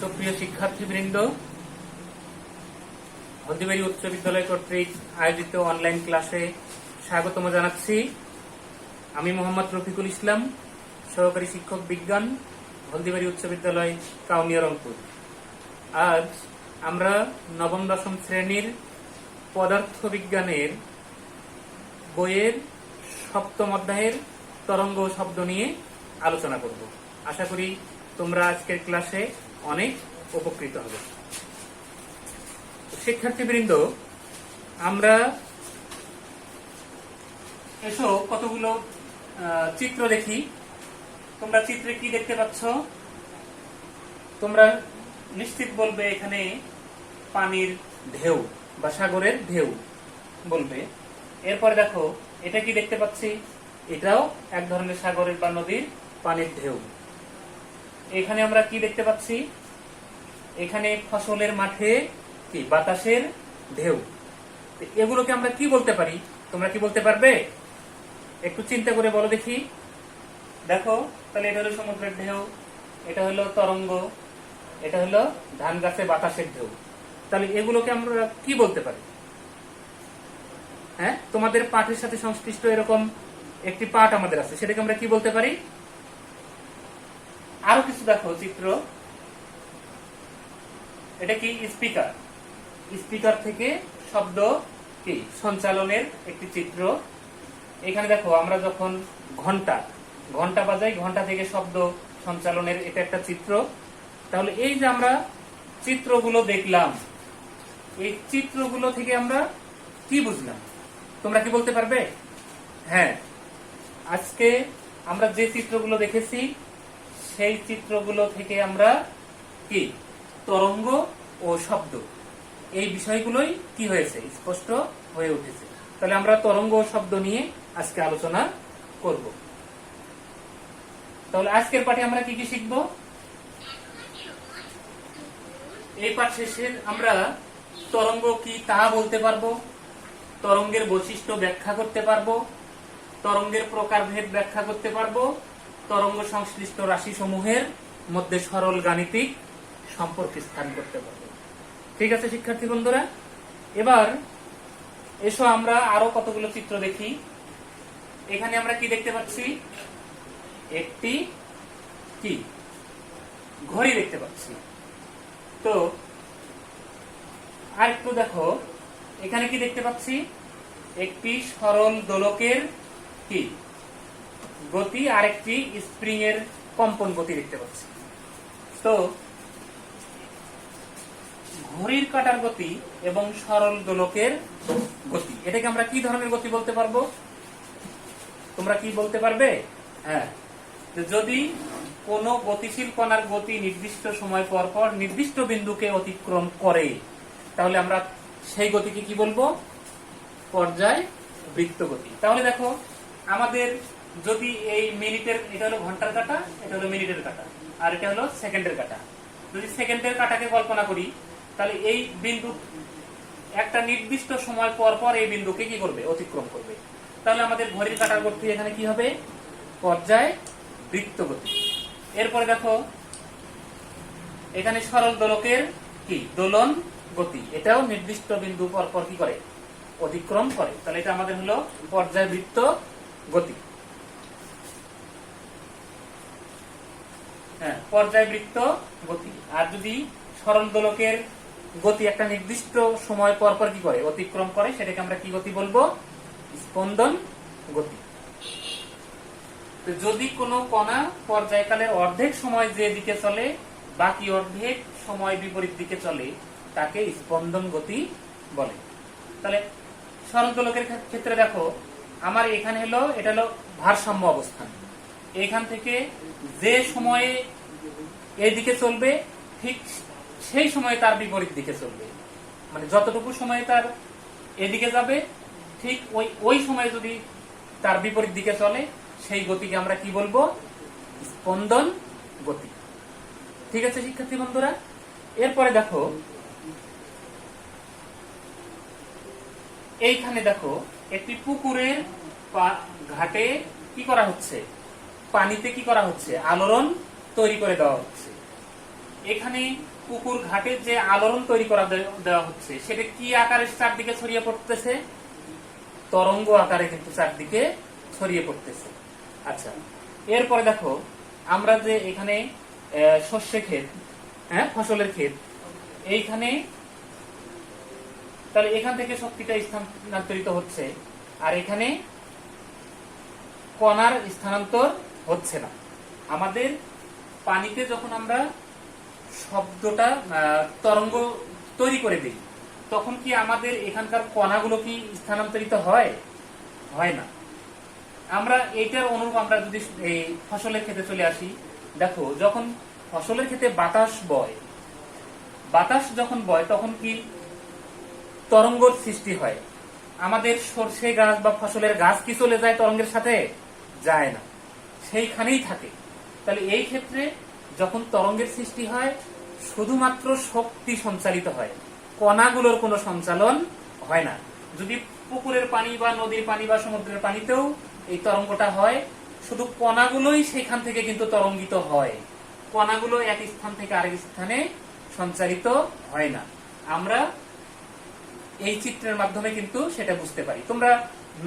সুপ্রিয় শিক্ষার্থীবৃন্দ, হলদিবাড়ি উচ্চ বিদ্যালয় কর্তৃক আয়োজিত অনলাইন ক্লাসে স্বাগতম জানাচ্ছি। আমি মোহাম্মদ রফিকুল ইসলাম, সহকারী শিক্ষক বিজ্ঞান, হলদিবাড়ি উচ্চ বিদ্যালয়, কাউনিয়া, রংপুর। আজ আমরা নবম দশম শ্রেণীর পদার্থ বিজ্ঞানের বইয়ের সপ্তম অধ্যায়ের তরঙ্গ ও শব্দ নিয়ে আলোচনা করব। আশা করি তোমরা আজকের ক্লাসে অনেক উপকৃত হবে। শিক্ষার্থীবৃন্দ, আমরা এসো কতগুলো চিত্র দেখি। তোমরা চিত্রে কি দেখতে পাচ্ছ? তোমরা নিশ্চিত বলবে এখানে পানির ঢেউ বা সাগরের ঢেউ বলবে। এরপরে দেখো, এটা কি দেখতে পাচ্ছি? এটাও এক ধরনের সাগরের বা নদীর পানির ঢেউ। এখানে আমরা কি দেখতে পাচ্ছি? এখানে ফসলের মাঠে কি বাতাসের ঢেউ। এগুলোকে আমরা কি বলতে পারি? তোমরা কি বলতে পারবে? একটু চিন্তা করে বলো দেখি। দেখো, তাহলে এটা হলো সমুদ্রের ঢেউ, এটা হলো তরঙ্গ, এটা হলো ধান গাছে বাতাসের ঢেউ। তাহলে এগুলোকে আমরা কি বলতে পারি? হ্যাঁ, তোমাদের পাঠের সাথে সংশ্লিষ্ট এরকম একটি পাঠ আমাদের আছে, সেটাকে আমরা কি বলতে পারি? আরো কিছু দেখো চিত্র। এটা কি? স্পিকার। স্পিকার থেকে শব্দ কি সঞ্চালনের একটি চিত্র। এখানে দেখো, আমরা যখন ঘন্টা বাজাই, ঘন্টা থেকে শব্দ সঞ্চালনের এটা একটা চিত্র। তাহলে এই যে আমরা চিত্রগুলো দেখলাম, এই চিত্রগুলো থেকে আমরা কি বুঝলাম? তোমরা কি বলতে পারবে? হ্যাঁ, আজকে আমরা যে চিত্রগুলো দেখেছি সেই চিত্রগুলো থেকে আমরা কি তরঙ্গ ও শব্দ এই বিষয়গুলোই কি হয়েছে স্পষ্ট হয়ে উঠেছে। তাহলে আমরা তরঙ্গ ও শব্দ নিয়ে আজকে আলোচনা করব। তাহলে আজকের পাঠে আমরা কি কি শিখব? এই পাঠ শেষে আমরা তরঙ্গ কি তা বলতে পারবো, তরঙ্গের বৈশিষ্ট্য ব্যাখ্যা করতে পারবো, তরঙ্গের প্রকারভেদ ব্যাখ্যা করতে পারবো, তরঙ্গ সংশ্লিষ্ট রাশি সমূহের মধ্যে সরল গাণিতিক সম্পর্ক স্থান করতে পারবো। ঠিক আছে শিক্ষার্থী বন্ধুরা, এবার এসো আমরা আরো কতগুলো চিত্র দেখি। এখানে আমরা কি দেখতে পাচ্ছি? একটি কি ঘড়ি দেখতে পাচ্ছি। তো আর একটু দেখো, এখানে কি দেখতে পাচ্ছি? একটি সরল দোলকের কি গতি আর একটি স্প্রিং এর কম্পন গতি দেখতে পাচ্ছি। তো ঘড়ির কাঁটার গতি এবং সরল দোলকের গতি, এটাকে আমরা কি ধরনের গতি বলতে পারবো? তোমরা কি বলতে পারবে? হ্যাঁ, যদি কোন গতিশীল কণার গতি নির্দিষ্ট সময় পর পর নির্দিষ্ট বিন্দুকে অতিক্রম করে, তাহলে আমরা সেই গতিকে কি বলবো? পর্যায়বৃত্ত গতি। তাহলে দেখো, আমাদের যদি এই মিনিটের, এটা হলো ঘন্টার কাঁটা, এটা হলো মিনিটের কাঁটা, আর এটা হলো সেকেন্ডের কাঁটা। যদি সেকেন্ডের কাঁটাকে কল্পনা করি, তাহলে এই বিন্দু একটা নির্দিষ্ট সময় পর পর এই বিন্দুকে কি করবে? অতিক্রম করবে। তাহলে আমাদের ঘড়ির কাঁটার গতি এখানে কি হবে? পর্যায়বৃত্ত গতি। এরপরে দেখো, এখানে সরল দোলকের কি দোলন গতি, এটাও নির্দিষ্ট বিন্দু পর পর কি করে? অতিক্রম করে। তাহলে এটা আমাদের হলো পর্যায়বৃত্ত গতি। হ্যাঁ, পর্যায়বৃত্ত গতি। আর যদি সরল দোলকের গতি একটা নির্দিষ্ট সময় পর পর কি করে? অতিক্রম করে, সেটাকে আমরা কি গতি বলবো? স্পন্দন গতি। তো যদি কোনো কণা পর্যায়কালের অর্ধেক সময় যে দিকে চলে, বাকি অর্ধেক সময় বিপরীত দিকে চলে, তাকে স্পন্দন গতি বলে। তাহলে সরল দোলকের ক্ষেত্রে দেখো, আমার এখানে হলো, এটা হলো ভারসাম্য অবস্থান। এখান থেকে যে সময়ে এইদিকে চলবে, ঠিক সেই সময়ে তার বিপরীত দিকে চলবে। মানে যতটুকু সময় তার এদিকে যাবে, ঠিক ওই সময় যদি তার বিপরীত দিকে চলে, সেই গতিকে আমরা কি বলবো? স্পন্দন গতি। ঠিক আছে শিক্ষার্থী বন্ধুরা, এরপরে দেখো, এইখানে দেখো একটি পুকুরের ঘাটে কি করা হচ্ছে? পানিতে কি করা হচ্ছে? আলোড়ন তৈরি করে দেওয়া হচ্ছে। এখানে পুকুর ঘাটের যে আলোড়ন তৈরি করা দেওয়া হচ্ছে সেটা কি আকারে চারদিকে ছড়িয়ে পড়তেছে? তরঙ্গ আকারে কিন্তু চারদিকে ছড়িয়ে পড়তেছে। আচ্ছা, এরপরে দেখো আমরা যে এখানে শস্যের ক্ষেত, হ্যাঁ ফসলের ক্ষেত, এইখানে তাহলে এখান থেকে শক্তিটা স্থানান্তরিত হচ্ছে, আর এখানে কণার স্থানান্তর হচ্ছে না। আমাদের পানিতে যখন আমরা শব্দটা তরঙ্গ তৈরি করে দিই তখন কি আমাদের এখানকার কণাগুলো কি স্থানান্তরিত হয়? হয় না। আমরা এইটার অনুরূপ আমরা যদি এই ফসলের ক্ষেতে চলে আসি, দেখো যখন ফসলের ক্ষেতে বাতাস বয়, বাতাস যখন বয় তখন কি তরঙ্গর সৃষ্টি হয়? আমাদের সর্ষে গাছ বা ফসলের গাছ কি চলে যায় তরঙ্গের সাথে? যায় না, সেইখানেই থাকে। তাহলে এই ক্ষেত্রে যখন তরঙ্গের সৃষ্টি হয় শুধুমাত্র শক্তি সঞ্চালিত হয়, কণাগুলোর কোনো সঞ্চালন হয় না। যদি পুকুরের পানি বা নদীর পানি বা সমুদ্রের পানিতেও এই তরঙ্গটা হয়, শুধু কণাগুলোই সেখান থেকে কিন্তু তরঙ্গিত হয়, কণাগুলো এক স্থান থেকে আরেক স্থানে সঞ্চালিত হয় না। আমরা এই চিত্রের মাধ্যমে কিন্তু সেটা বুঝতে পারি। তোমরা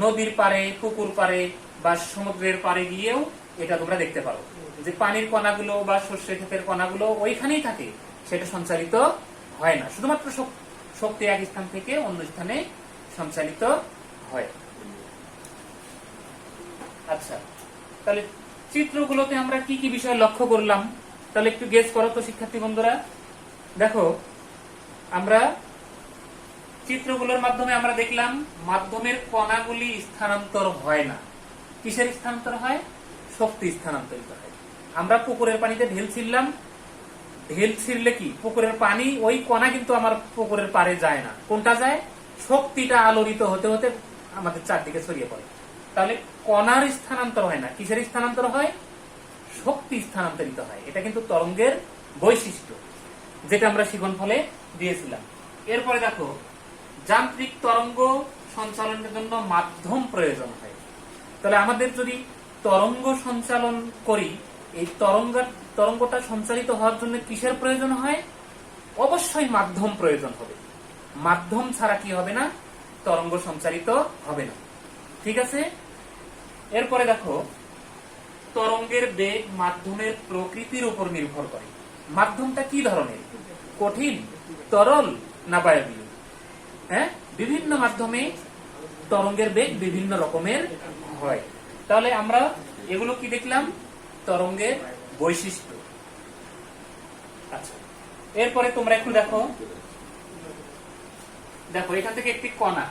নদীর পারে, পুকুর পারে বা সমুদ্রের পারে গিয়েও এটা তোমরা দেখতে পারো যে পানির কণাগুলো বা শস্যের ক্ষেতের কণাগুলো ওইখানেই থাকে, সেটা সঞ্চালিত হয় না, শুধুমাত্র শক্তি এক স্থান থেকে অন্য স্থানে সঞ্চালিত হয়। আচ্ছা, তাহলে চিত্রগুলোতে আমরা কি কি বিষয় লক্ষ্য করলাম তাহলে একটু গেস করো তো শিক্ষার্থী বন্ধুরা। দেখো আমরা চিত্রগুলোর মাধ্যমে আমরা দেখলাম মাধ্যমের কণাগুলি স্থানান্তর হয় না। কিসের স্থানান্তর হয়? শক্তি স্থানান্তরিত হয়। আমরা পুকুরের পানিতে ঢেল ছিড়লাম, ঢেল ছিড়লে কি পুকুরের পানি, ওই কণা কিন্তু আমার পুকুরের পারে যায় না, কোনটা যায়? শক্তিটা আলোড়িত হতে হতে আমাদের চারদিকে ছড়িয়ে পড়ে। তাহলে কণার স্থানান্তর হয় না, কিসের স্থানান্তর হয়? শক্তি স্থানান্তরিত হয়। এটা কিন্তু তরঙ্গের বৈশিষ্ট্য, যেটা আমরা শিখন ফলে দিয়েছিলাম। এরপরে দেখো যান্ত্রিক তরঙ্গ সঞ্চালনের জন্য মাধ্যম প্রয়োজন হয়। তাহলে আমাদের যদি তরঙ্গ সঞ্চালন করি, এই তরঙ্গটা সঞ্চালিত হওয়ার জন্য কিসের প্রয়োজন হয়? অবশ্যই মাধ্যম প্রয়োজন হবে। মাধ্যম ছাড়া কি হবে না? তরঙ্গ সঞ্চালিত হবে না। ঠিক আছে। এরপরে দেখো তরঙ্গের বেগ মাধ্যমের প্রকৃতির উপর নির্ভর করে। মাধ্যমটা কি ধরনের? কঠিন, তরল না বায়বীয়? হ্যাঁ, বিভিন্ন মাধ্যমে তরঙ্গের বেগ বিভিন্ন রকমের হয়। তাহলে আমরা এগুলো কি দেখলাম? তরঙ্গের বৈশিষ্ট্য। আচ্ছা, এরপরে তোমরা একটু দেখো, দেখো এখান থেকে একটি কণা,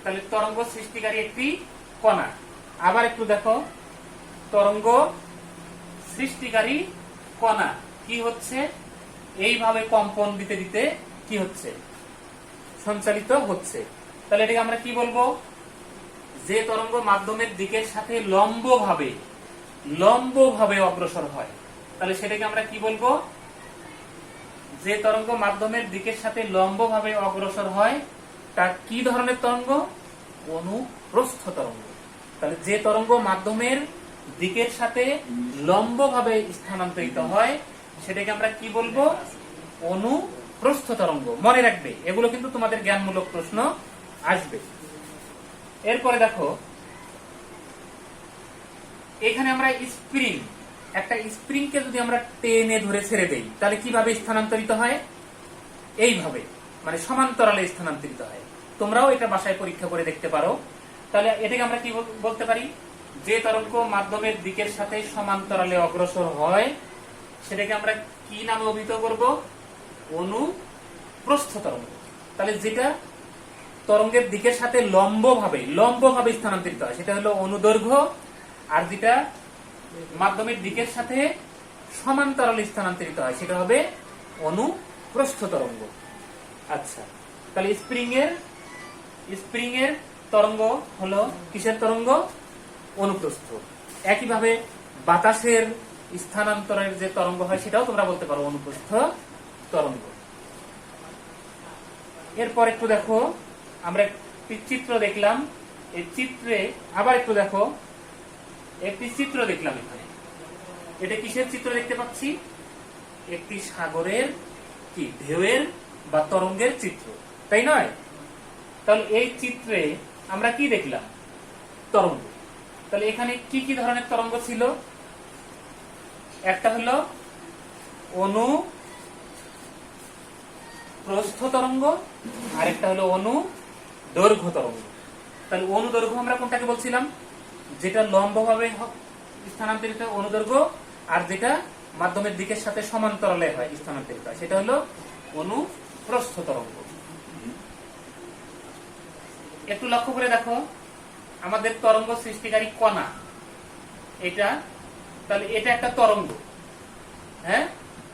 তাহলে তরঙ্গ সৃষ্টিকারী একটি কণা। আবার একটু দেখো তরঙ্গ সৃষ্টিকারী কণা কি হচ্ছে? এইভাবে কম্পন দিতে দিতে কি হচ্ছে? সঞ্চালিত হচ্ছে। তাহলে এটাকে আমরা কি বলবো? যে তরঙ্গ মাধ্যমের দিকের সাথে লম্বভাবে অগ্রসর হয়, তাহলে সেটাকে আমরা কি বলবো? যে তরঙ্গ মাধ্যমের দিকের সাথে লম্বভাবে অগ্রসর হয় তার কি ধরনের তরঙ্গ? অনুপ্রস্থ তরঙ্গ। তাহলে যে তরঙ্গ মাধ্যমের দিকের সাথে লম্বভাবে স্থানান্তরিত হয় সেটাকে আমরা কি বলবো? অনুপ্রস্থ তরঙ্গ। মনে রাখবে, এগুলো কিন্তু তোমাদের জ্ঞানমূলক প্রশ্ন আসবে। এরপরে দেখো এখানে আমরা স্প্রিং, একটা স্প্রিংকে যদি আমরা টেনে ধরে ছেড়ে দেই তাহলে কিভাবে স্থানান্তরিত হয়? এইভাবে, মানে সমান্তরালে স্থানান্তরিত হয়। তোমরাও এটা বাসায় পরীক্ষা করে দেখতে পারো। তাহলে এটাকে আমরা কি বলতে পারি? যে তরঙ্গ মাধ্যমের দিকের সাথে সমান্তরালে অগ্রসর হয় সেটাকে আমরা কি নামে অভিহিত করব? অনুপ্রস্থ তরঙ্গ। তাহলে যেটা তরঙ্গের দিকের সাথে লম্বভাবে স্থানান্তরিত হয় সেটা হলো অনুদৈর্ঘ্য, আর যেটা মাধ্যমের দিকের সাথে সমান্তরালে স্থানান্তরিত হয় সেটা হবে অনুপ্রস্থ তরঙ্গ। আচ্ছা, তাহলে স্প্রিং এর তরঙ্গ হলো কিসের তরঙ্গ? অনুপ্রস্থ। একইভাবে বাতাসের স্থানান্তরের যে তরঙ্গ হয় সেটাও তোমরা বলতে পারো অনুপ্রস্থ তরঙ্গ। এরপর একটু দেখো আমরা একটি চিত্র দেখলাম, এই চিত্রে আবার একটু দেখো একটি চিত্র দেখলাম। এখানে এটা কিসের চিত্র দেখতে পাচ্ছি? একটি সাগরের কি ঢেউয়ের বা তরঙ্গের চিত্র, তাই নয়? তাহলে এই চিত্রে আমরা কি দেখলাম? তরঙ্গ। তাহলে এখানে কি কি ধরনের তরঙ্গ ছিল? একটা হলো অনুপ্রস্থ তরঙ্গ, আর একটা হলো অনুদৈর্ঘ্য তরঙ্গ। তাহলে অনুদৈর্ঘ্য আমরা কোনটাকে বলছিলাম? যেটা লম্বভাবে স্থানান্তরিত অনুদৈর্ঘ্য, আর যেটা মাধ্যমের দিকের সাথে সমান্তরালে হয় স্থানান্তরিত হয়, সেটা হলো অনুপ্রস্থ তরঙ্গ। একটু লক্ষ্য করে দেখো, আমাদের তরঙ্গ সৃষ্টিকারী কণা এটা, তাহলে এটা একটা তরঙ্গ। হ্যাঁ,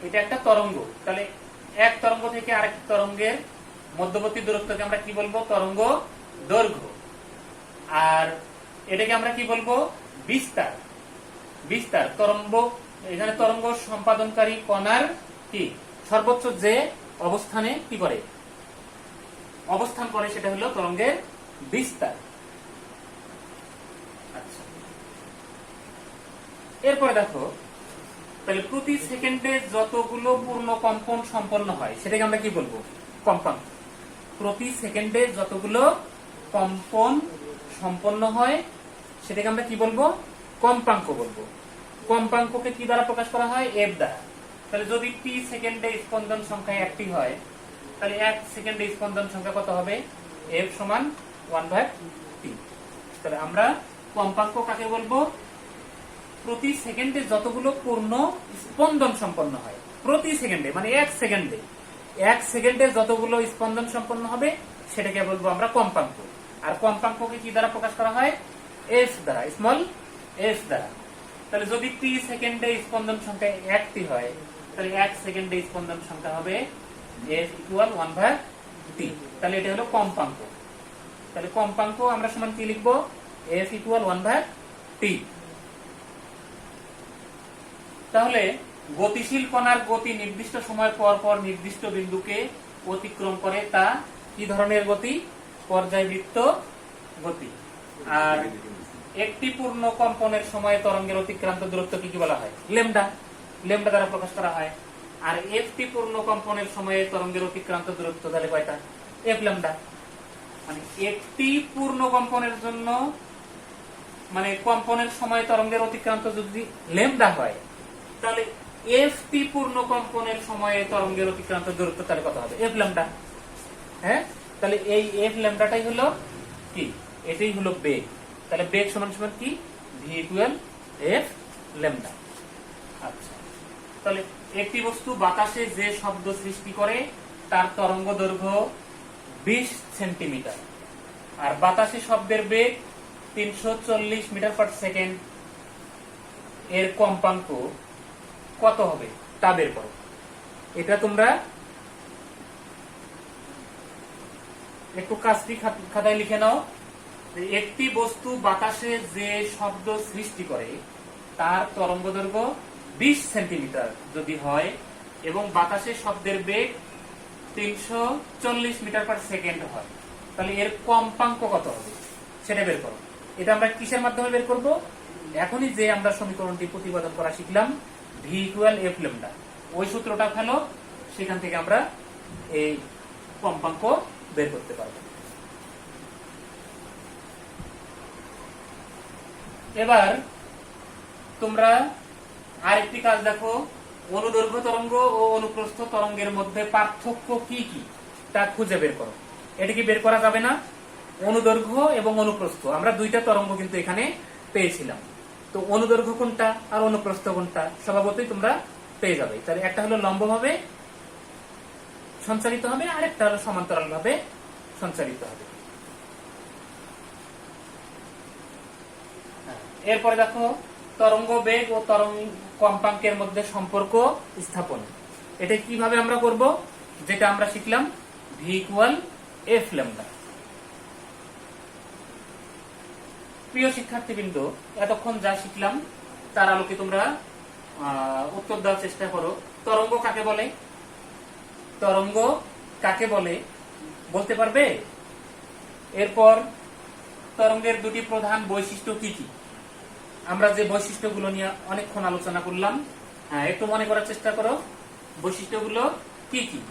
এটা একটা তরঙ্গ। তাহলে এক তরঙ্গ থেকে আরেক তরঙ্গের মধ্যবর্তী দূরত্বকে আমরা কি বলবো? তরঙ্গ দৈর্ঘ্য। আর এটাকে আমরা কি বলবো? বিস্তার। বিস্তার তরঙ্গ, এখানে তরঙ্গ সম্পাদনকারী কণার কি সর্বোচ্চ যে অবস্থানে কি করে অবস্থান করে, সেটা হলো তরঙ্গের বিস্তার। আচ্ছা, এরপরে দেখো, তাহলে প্রতি সেকেন্ডে যতগুলো পূর্ণ কম্পন সম্পন্ন হয় সেটাকে আমরা কি বলবো? কম্পাঙ্ক। প্রতি সেকেন্ডে যতগুলো কম্পন সম্পন্ন হয় সেটাকে আমরা কি বলবো? কম্পাঙ্ক বলবো। কম্পাঙ্ককে কি দ্বারা প্রকাশ করা হয়? এফ দ্বারা। তাহলে যদি টি সেকেন্ডে স্পন্দন সংখ্যা একটি হয়, তাহলে এক সেকেন্ডে স্পন্দন সংখ্যা কত হবে? এফ সমান 1/t। তাহলে আমরা কম্পাঙ্ক কাকে বলবো? প্রতি সেকেন্ডে যতগুলো পূর্ণ স্পন্দন সম্পন্ন হয়, প্রতি সেকেন্ডে মানে এক সেকেন্ডে যতগুলো স্পন্দন সম্পন্ন হবে সেটাকে বলবো আমরা কম্পাঙ্ক। আর কম্পাঙ্ককে কি দ্বারা প্রকাশ করা হয়? এফ দ্বারা, স্মল এফ দ্বারা। তাহলে যদি টি সেকেন্ডে স্পন্দন সংখ্যা একটি হয়, তাহলে এক সেকেন্ডে স্পন্দন সংখ্যা হবে এফ ইকুয়াল 1/t। তাহলে এটা হলো কম্পাঙ্ক। তাহলে কম্পাঙ্ক আমরা সমান কি লিখবো? F equal 1/t। তাহলে গতিশীল কণার গতি নির্দিষ্ট সময় পর পর নির্দিষ্ট বিন্দুকে অতিক্রম করে, তা কি ধরনের গতি? পর্যায়বৃত্ত গতি। আর একটি পূর্ণ কম্পনের সময় তরঙ্গের অতিক্রান্ত দূরত্ব কি বলা হয়? ল্যামডা। ল্যামডা দ্বারা প্রকাশ করা হয়। আর একটি পূর্ণ কম্পনের সময়ে তরঙ্গের অতিক্রান্ত দূরত্ব তাহলে কয়টা? F lambda. মানে একটি পূর্ণ কম্পনের জন্য, মানে কম্পনের সময় তরঙ্গের অতিক্রান্ত যদি ল্যামডা হয়, তাহলে এফ টি পূর্ণ কম্পনের সময়ে তরঙ্গের অতিক্রান্ত দূরত্ব তাহলে কত হবে? F lambda. হ্যাঁ, তাহলে এই এফ ল্যামডাটাই হলো কি? এটাই হলো বেগ। তাহলে বেগ সমান সমান কি? V equal F lambda. আচ্ছা, তাহলে একটি বস্তু বাতাসে যে শব্দ সৃষ্টি করে তার তরঙ্গ দৈর্ঘ্য 20 সেন্টিমিটার, আর বাতাসে শব্দের বেগ 340 মিটার পার সেকেন্ড, এর কম্পাঙ্ক কত হবে তা বের করো। এটা তোমরা একটু কাজটি খাতায় লিখে নাও। একটি বস্তু বাতাসে যে শব্দ সৃষ্টি করে তার তরঙ্গ দৈর্ঘ্য 20 সেন্টিমিটার যদি হয় এবং বাতাসে শব্দের বেগ 340 মিটার পার সেকেন্ড হয়, তাহলে এর কম্পাঙ্ক কত হবে সেটা বের করো। এটা আমরা কিসের মাধ্যমে বের করব? এখনই যে আমরা সমীকরণটি প্রতিপাদন করা শিখলাম, ভি ইকুয়াল এফ ল্যামডা, ওই সূত্রটা ফেলো, সেখান থেকে আমরা এই কম্পাঙ্ক বের করতে পারবো। এবার তোমরা আরেকটি কাজ দেখো, অনুদৈর্ঘ্য তরঙ্গ ও অনুপ্রস্থ তরঙ্গের মধ্যে পার্থক্য কি কি তা খুঁজে বের করো। এটা কি বের করা যাবে না? অনুদৈর্ঘ্য এবং অনুপ্রস্থ আমরা দুইটা তরঙ্গ কিন্তু এখানে পেয়েছিলাম। তো অনুদৈর্ঘ্য কোনটা আর অনুপ্রস্থ কোনটা স্বভাবতই তোমরা পেয়ে যাবে। তাহলে একটা হলো লম্বভাবে সঞ্চালিত হবে, আরেকটা হলো সমান্তরাল ভাবে সঞ্চালিত হবে। এরপরে দেখো, তরঙ্গ বেগ ও তরঙ্গ কম্পাঙ্কের মধ্যে সম্পর্ক স্থাপন। এটা কিভাবে আমরা করব? যেটা আমরা শিখলাম, ভি ইকুয়াল এফ ল্যামডা। প্রিয় শিক্ষার্থীবৃন্দ, এতক্ষণ যা শিখলাম তার আলোকে তোমরা উত্তর দেওয়ার চেষ্টা করো। তরঙ্গ কাকে বলে? তরঙ্গ কাকে বলে বলতে পারবে? এরপর তরঙ্গের দুটি প্রধান বৈশিষ্ট্য কি কি? আমরা যে বৈশিষ্ট্যগুলো নিয়ে অনেকক্ষণ আলোচনা করলাম, একটু মনে করার চেষ্টা করো। বৈশিষ্ট্যগুলো কি কি,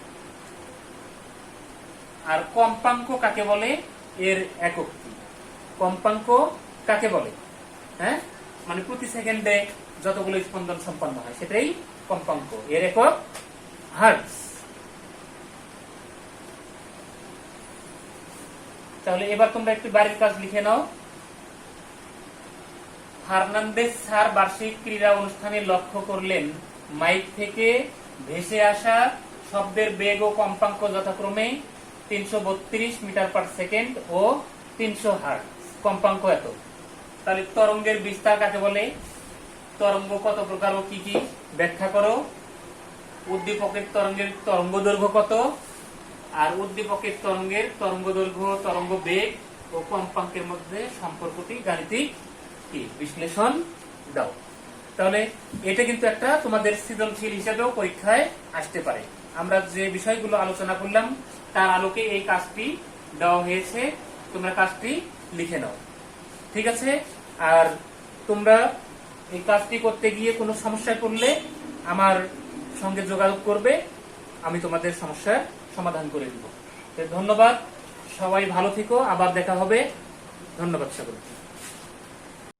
আর কম্পাঙ্ক কাকে বলে, এর একক কি। কম্পাঙ্ক কাকে বলে, হ্যাঁ, মানে প্রতি সেকেন্ডে যতগুলো স্পন্দন সম্পন্ন হয় সেটাই কম্পাঙ্ক, এর একক হার্টজ। তাহলে এবার তোমরা একটু বাড়ির কাজ লিখে নাও। ফার্নান্দেজ স্যার বার্ষিক ক্রীড়া অনুষ্ঠানে লক্ষ্য করলেন মাইক থেকে ভেসে আসা শব্দের বেগ ও কম্পাঙ্ক যথাক্রমে 332 মিটার পার সেকেন্ড ও 300 হার্টজ, কম্পাঙ্ক এত। তাহলে তরঙ্গের বিস্তার কাকে বলে, তরঙ্গ কত প্রকার ও কি কি ব্যাখ্যা করো। উদ্দীপকের তরঙ্গের তরঙ্গ দৈর্ঘ্য কত, আর উদ্দীপকের তরঙ্গের তরঙ্গ দৈর্ঘ্য, তরঙ্গ বেগ ও কম্পাঙ্কের মধ্যে সম্পর্কটি গাণিতিক কি বিশ্লেষণ দাও। তাহলে এটা কিন্তু একটা তোমাদের সৃজনশীল হিসেবেও পরীক্ষায় আসতে পারে। আমরা যে বিষয়গুলো আলোচনা করলাম তার আলোকে এই কাজটি দেওয়া হয়েছে, তোমরা কাজটি লিখে নাও, ঠিক আছে। আর তোমরা এই কাজটি করতে গিয়ে কোনো সমস্যায় পড়লে আমার সঙ্গে যোগাযোগ করবে, আমি তোমাদের সমস্যার সমাধান করে দিব। ধন্যবাদ, সবাই ভালো থেকো, আবার দেখা হবে। ধন্যবাদ সকলকে।